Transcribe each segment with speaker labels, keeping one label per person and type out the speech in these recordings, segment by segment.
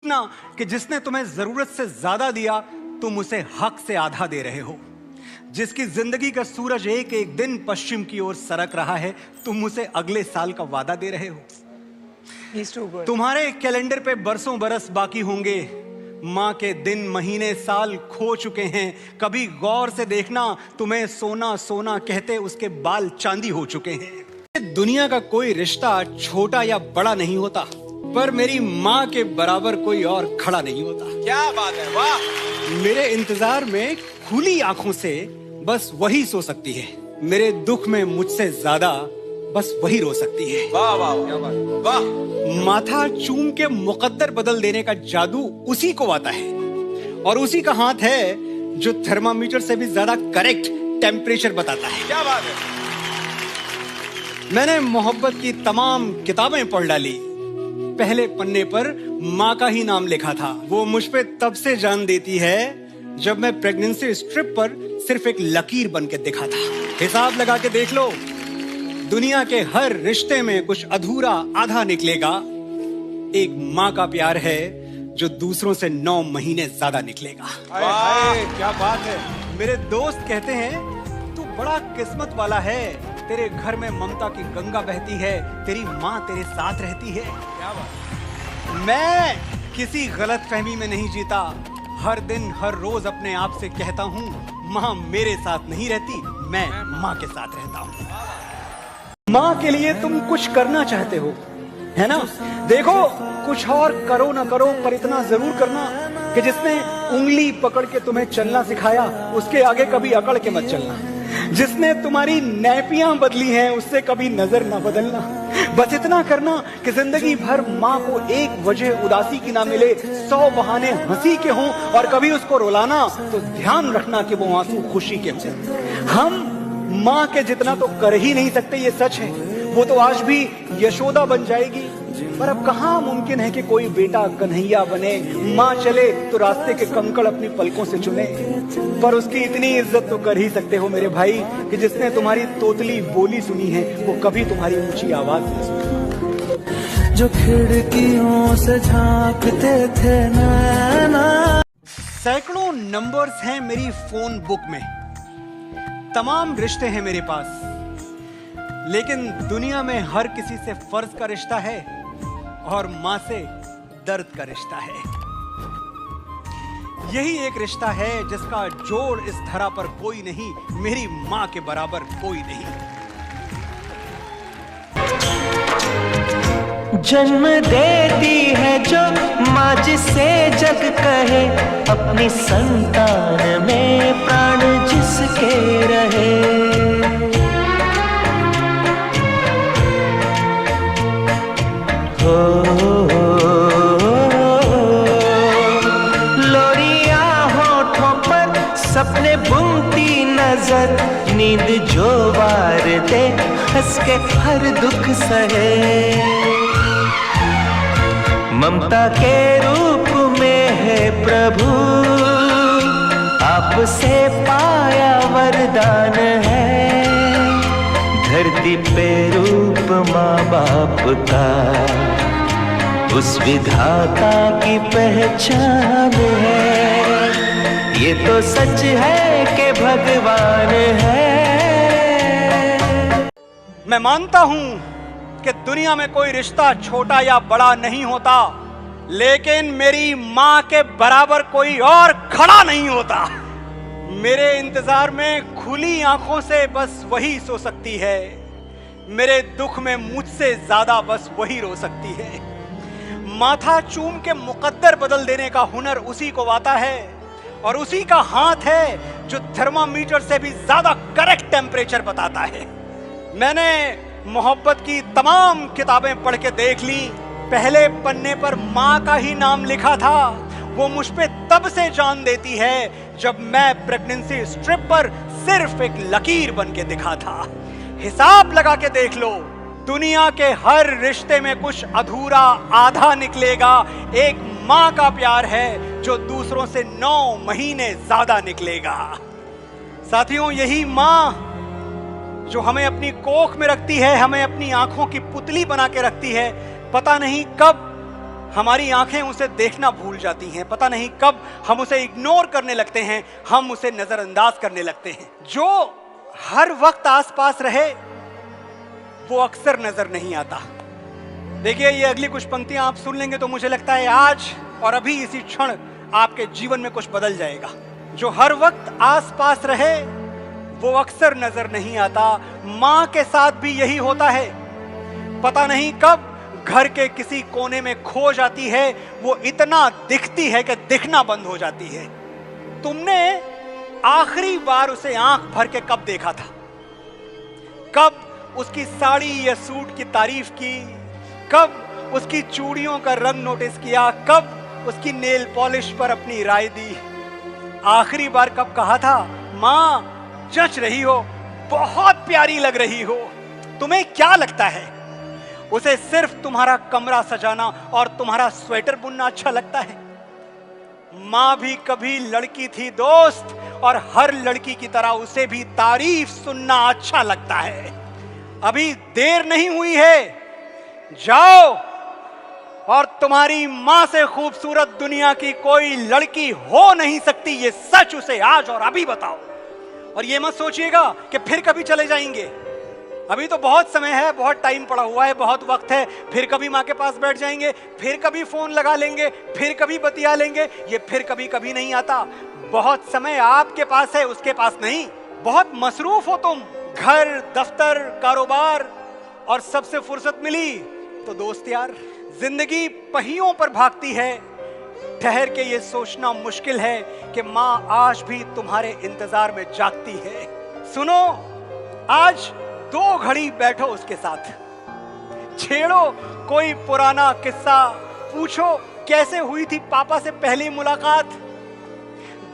Speaker 1: ना कि जिसने तुम्हें जरूरत से ज्यादा दिया तुम उसे हक से आधा दे रहे हो। जिसकी जिंदगी का सूरज एक एक दिन पश्चिम की ओर सरक रहा है तुम उसे अगले साल का वादा दे रहे हो। तुम्हारे कैलेंडर पे बरसों बरस बाकी होंगे, माँ के दिन महीने साल खो चुके हैं। कभी गौर से देखना, तुम्हें सोना सोना कहते उसके बाल चांदी हो चुके हैं। दुनिया का कोई रिश्ता छोटा या बड़ा नहीं होता, पर मेरी माँ के बराबर कोई और खड़ा नहीं होता।
Speaker 2: क्या बात है, वाह।
Speaker 1: मेरे इंतजार में खुली आंखों से बस वही सो सकती है। मेरे दुख में मुझसे ज्यादा बस वही रो सकती है।
Speaker 2: वाह वाह, क्या बात, वाह।
Speaker 1: माथा चूम के मुकद्दर बदल देने का जादू उसी को आता है, और उसी का हाथ है जो थर्मामीटर से भी ज्यादा करेक्ट टेम्परेचर बताता है।
Speaker 2: क्या बात है।
Speaker 1: मैंने मोहब्बत की तमाम किताबें पढ़ डाली, पहले पन्ने पर माँ का ही नाम लिखा था। वो मुझ पे तब से जान देती है जब मैं प्रेगनेंसी स्ट्रिप पर सिर्फ एक लकीर बन के दिखा था। हिसाब लगा के देख लो, दुनिया के हर रिश्ते में कुछ अधूरा आधा निकलेगा। एक माँ का प्यार है जो दूसरों से 9 महीने ज्यादा निकलेगा।
Speaker 2: वाह, क्या बात है।
Speaker 1: मेरे दोस्त कहते हैं तू बड़ा किस्मत वाला है, तेरे घर में ममता की गंगा बहती है, तेरी माँ तेरे साथ रहती है।
Speaker 2: क्या बात।
Speaker 1: मैं किसी गलतफहमी में नहीं जीता। हर दिन हर रोज अपने आप से कहता हूँ माँ मेरे साथ नहीं रहती, मैं माँ के साथ रहता हूँ। माँ के लिए तुम कुछ करना चाहते हो, है ना? देखो, कुछ और करो ना करो पर इतना जरूर करना कि जिसने उंगली पकड़ के तुम्हें चलना सिखाया उसके आगे कभी अकड़ के मत चलना। जिसने तुम्हारी नैपियां बदली हैं उससे कभी नजर ना बदलना। बस इतना करना कि जिंदगी भर माँ को एक वजह उदासी की ना मिले, 100 बहाने हंसी के हों, और कभी उसको रुलाना तो ध्यान रखना कि वो आंसू खुशी के हों। हम माँ के जितना तो कर ही नहीं सकते, ये सच है। वो तो आज भी यशोदा बन जाएगी, पर अब कहाँ मुमकिन है कि कोई बेटा कन्हैया बने। माँ चले तो रास्ते के कंकड़ अपनी पलकों से चुने, पर उसकी इतनी इज्जत तो कर ही सकते हो मेरे भाई कि जिसने तुम्हारी तोतली बोली सुनी है वो कभी तुम्हारी ऊंची आवाज नहीं सुनी।
Speaker 3: जो खिड़कियों से झांकते थे नैना।
Speaker 1: सैकड़ों नंबर्स हैं मेरी फोन बुक में, तमाम रिश्ते हैं मेरे पास, लेकिन दुनिया में हर किसी से फर्ज का रिश्ता है और माँ से दर्द का रिश्ता है। यही एक रिश्ता है जिसका जोड़ इस धरा पर कोई नहीं, मेरी माँ के बराबर कोई नहीं।
Speaker 3: जन्म देती है जो माँ जिसे जग कहे, अपनी संतान में प्राण जिसके रहे। लोरिया होठों पर सपने बुनती नजर, नींद जो वार दे हंस के हर दुख सहे। ममता के रूप में है प्रभु, आपसे पाया वरदान है। धरती पे रूप माँ बाप का, उस विधाता की पहचान है। ये तो सच है कि भगवान है।
Speaker 1: मैं मानता हूं कि दुनिया में कोई रिश्ता छोटा या बड़ा नहीं होता, लेकिन मेरी माँ के बराबर कोई और खड़ा नहीं होता। मेरे इंतजार में खुली आंखों से बस वही सो सकती है, मेरे दुख में मुझसे ज्यादा बस वही रो सकती है। माथा चूम के मुकद्दर बदल देने का हुनर उसी को आता है, और उसी का हाथ है जो थर्मामीटर से भी ज्यादा करेक्ट टेम्परेचर बताता है। मैंने मोहब्बत की तमाम किताबें पढ़ के देख ली, पहले पन्ने पर माँ का ही नाम लिखा था। वो मुझ पे तब से जान देती है जब मैं प्रेगनेंसी स्ट्रिप पर सिर्फ एक लकीर बन के दिखा था। हिसाब लगा के देख लो, दुनिया के हर रिश्ते में कुछ अधूरा आधा निकलेगा। एक माँ का प्यार है जो दूसरों से 9 महीने ज्यादा निकलेगा। साथियों, यही माँ जो हमें अपनी कोख में रखती है, हमें अपनी आंखों की पुतली बना के रखती है, पता नहीं कब हमारी आंखें उसे देखना भूल जाती हैं। पता नहीं कब हम उसे इग्नोर करने लगते हैं, हम उसे नजरअंदाज करने लगते हैं। जो हर वक्त आसपास रहे वो अक्सर नजर नहीं आता। देखिए, ये अगली कुछ पंक्तियां आप सुन लेंगे तो मुझे लगता है आज और अभी इसी क्षण आपके जीवन में कुछ बदल जाएगा। जो हर वक्त आसपास रहे वो अक्सर नजर नहीं आता। मां के साथ भी यही होता है। पता नहीं कब घर के किसी कोने में खो जाती है, वो इतना दिखती है कि दिखना बंद हो जाती है। तुमने आखिरी बार उसे आंख भर के कब देखा था? कब उसकी साड़ी या सूट की तारीफ की? कब उसकी चूड़ियों का रंग नोटिस किया? कब उसकी नेल पॉलिश पर अपनी राय दी? आखिरी बार कब कहा था, मां जच रही हो, बहुत प्यारी लग रही हो? तुम्हें क्या लगता है, उसे सिर्फ तुम्हारा कमरा सजाना और तुम्हारा स्वेटर बुनना अच्छा लगता है? मां भी कभी लड़की थी दोस्त, और हर लड़की की तरह उसे भी तारीफ सुनना अच्छा लगता है। अभी देर नहीं हुई है, जाओ और तुम्हारी मां से खूबसूरत दुनिया की कोई लड़की हो नहीं सकती, ये सच उसे आज और अभी बताओ। और ये मत सोचिएगा कि फिर कभी चले जाएंगे। अभी तो बहुत समय है, बहुत टाइम पड़ा हुआ है, बहुत वक्त है। फिर कभी मां के पास बैठ जाएंगे, फिर कभी फोन लगा लेंगे, फिर कभी बतिया लेंगे। ये फिर कभी कभी नहीं आता। बहुत समय आपके पास है, उसके पास नहीं। बहुत मसरूफ हो तुम, घर, दफ्तर, कारोबार, और सबसे फुर्सत मिली तो दोस्त यार। जिंदगी पहियों पर भागती है। ठहर के ये सोचना मुश्किल है कि मां आज भी तुम्हारे इंतजार में जागती है। सुनो, आज 2 घड़ी बैठो उसके साथ, छेड़ो कोई पुराना किस्सा, पूछो कैसे हुई थी पापा से पहली मुलाकात,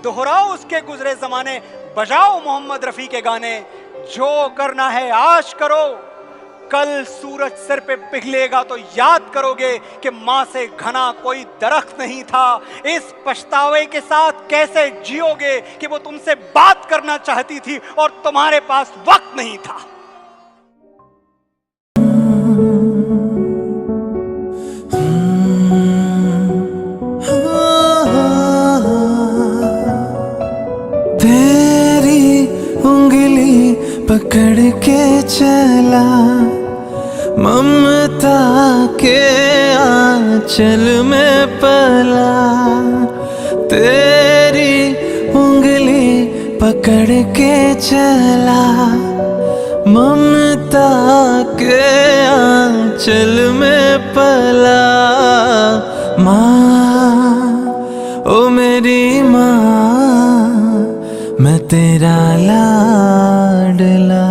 Speaker 1: दोहराओ उसके गुजरे जमाने, बजाओ मोहम्मद रफी के गाने। जो करना है आज करो, कल सूरज सिर पे पिघलेगा तो याद करोगे कि मां से घना कोई दरख्त नहीं था। इस पछतावे के साथ कैसे जियोगे कि वो तुमसे बात करना चाहती थी और तुम्हारे पास वक्त नहीं था।
Speaker 3: तेरी उंगली पकड़ के चला, ममता के आंचल में पला। तेरी उंगली पकड़ के चला, ममता के आंचल में पला। माँ, ओ मेरी माँ, मैं तेरा लाडला।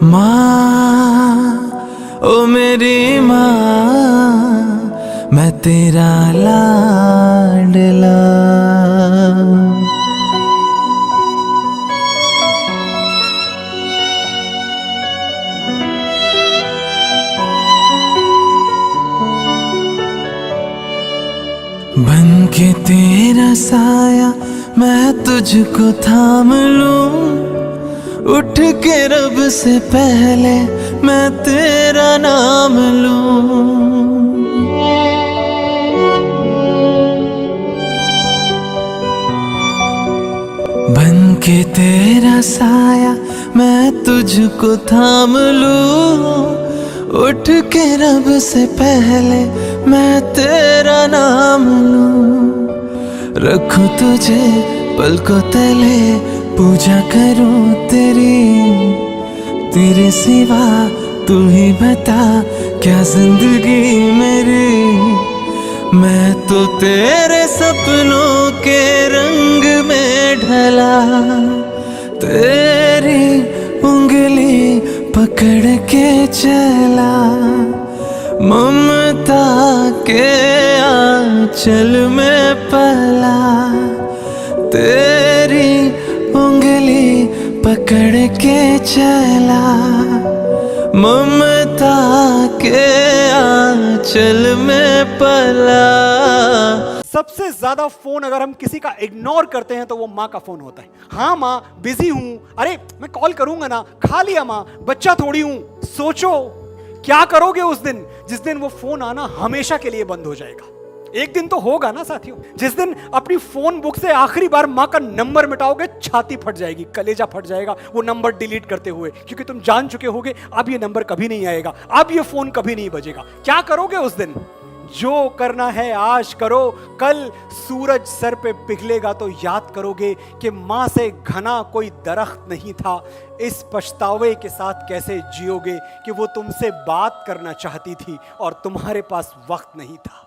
Speaker 3: माँ, ओ मेरी माँ, मैं तेरा लाडला। बन के तेरा साया मैं तुझको थाम लूं, उठ के रब से पहले मैं तेरा नाम लूं। बन के तेरा साया मैं तुझको थाम लूं, उठ के रब से पहले मैं तेरा नाम लूं। रखूं तुझे पलकों तले, पूजा करूं तेरी, तेरे सिवा तू ही बता क्या जिंदगी मेरी। मैं तो तेरे सपनों के रंग में ढला, तेरी उंगली पकड़ के चला, ममता के आंचल में पला। तेरी उंगली पकड़ के चला, ममता के आंचल में पला।
Speaker 1: सबसे ज्यादा फोन अगर हम किसी का इग्नोर करते हैं तो वो माँ का फोन होता है। हाँ माँ, बिजी हूं, अरे मैं कॉल करूंगा ना, खा लिया माँ, बच्चा थोड़ी हूं। सोचो क्या करोगे उस दिन जिस दिन वो फोन आना हमेशा के लिए बंद हो जाएगा? एक दिन तो होगा ना साथियों, जिस दिन अपनी फोन बुक से आखिरी बार मां का नंबर मिटाओगे, छाती फट जाएगी, कलेजा फट जाएगा वो नंबर डिलीट करते हुए, क्योंकि तुम जान चुके होगे अब ये नंबर कभी नहीं आएगा, अब ये फोन कभी नहीं बजेगा। क्या करोगे उस दिन? जो करना है आज करो, कल सूरज सर पे पिघलेगा तो याद करोगे कि मां से घना कोई दरख्त नहीं था। इस पछतावे के साथ कैसे जियोगे कि वो तुमसे बात करना चाहती थी और तुम्हारे पास वक्त नहीं था।